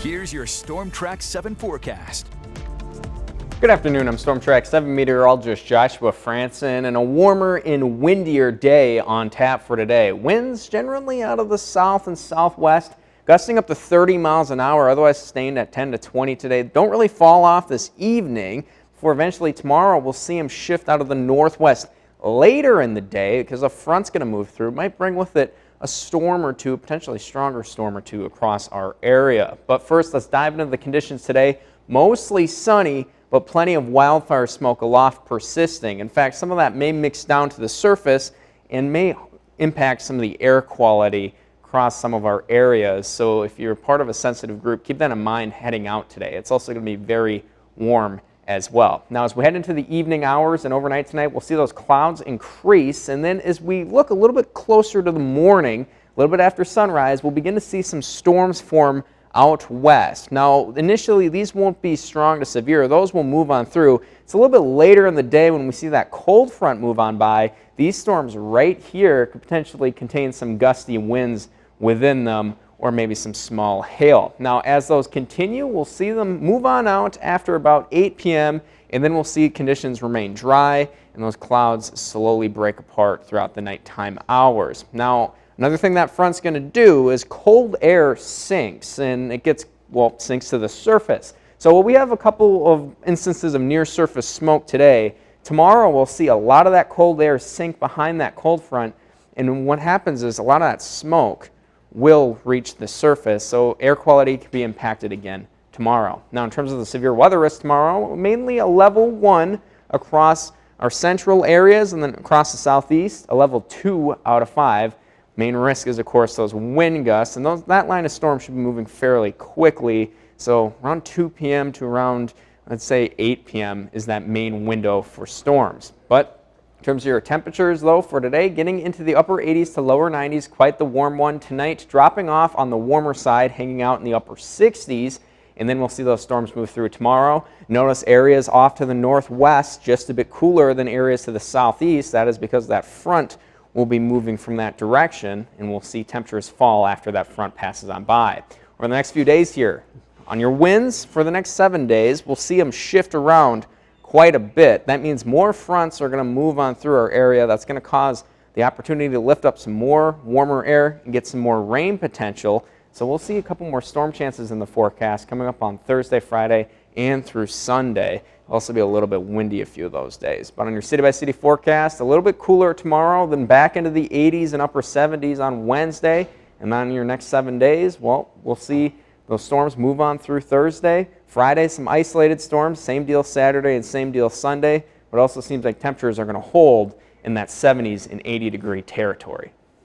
Here's your Storm Track 7 forecast. Good afternoon, I'm Storm Track 7 meteorologist Joshua Franson, and a warmer and windier day on tap for today. Winds generally out of the south and southwest, gusting up to 30 miles an hour, otherwise sustained at 10 to 20 today. Don't really fall off this evening, before eventually tomorrow we'll see them shift out of the northwest later in the day because a front's going to move through. It might bring with it a storm or two, potentially stronger storm or two across our area. But first, let's dive into the conditions today. Mostly sunny, but plenty of wildfire smoke aloft persisting. In fact, some of that may mix down to the surface and may impact some of the air quality across some of our areas. So if you're part of a sensitive group, keep that in mind heading out today. It's also going to be very warm as well. Now, as we head into the evening hours and overnight tonight, we'll see those clouds increase. And then as we look a little bit closer to the morning, a little bit after sunrise, we'll begin to see some storms form out west. Now, initially, these won't be strong to severe. Those will move on through. It's a little bit later in the day when we see that cold front move on by. These storms right here could potentially contain some gusty winds within them, or maybe some small hail. Now, as those continue, we'll see them move on out after about 8 p.m., and then we'll see conditions remain dry and those clouds slowly break apart throughout the nighttime hours. Now, another thing that front's going to do is cold air sinks, and it gets, well, sinks to the surface. So we have a couple of instances of near surface smoke today. Tomorrow, we'll see a lot of that cold air sink behind that cold front, and what happens is a lot of that smoke will reach the surface, so air quality could be impacted again tomorrow. Now, in terms of the severe weather risk tomorrow, mainly a level 1 across our central areas and then across the southeast, a level 2 out of 5. Main risk is, of course, those wind gusts, and that line of storm should be moving fairly quickly. So around 2 p.m. to around, let's say, 8 p.m. is that main window for storms. But in terms of your temperatures, though, for today, getting into the upper 80s to lower 90s, quite the warm one. Tonight, dropping off on the warmer side, hanging out in the upper 60s, and then we'll see those storms move through tomorrow. Notice areas off to the northwest, just a bit cooler than areas to the southeast. That is because that front will be moving from that direction, and we'll see temperatures fall after that front passes on by. Over the next few days here, on your winds for the next 7 days, we'll see them shift around quite a bit. That means more fronts are going to move on through our area. That's going to cause the opportunity to lift up some more warmer air and get some more rain potential. So we'll see a couple more storm chances in the forecast coming up on Thursday, Friday, and through Sunday. It'll also be a little bit windy a few of those days. But on your city-by-city forecast, a little bit cooler tomorrow, then back into the 80s and upper 70s on Wednesday. And on your next 7 days, well, we'll see those storms move on through Thursday. Friday, some isolated storms. Same deal Saturday and same deal Sunday. But it also seems like temperatures are going to hold in that 70s and 80 degree territory.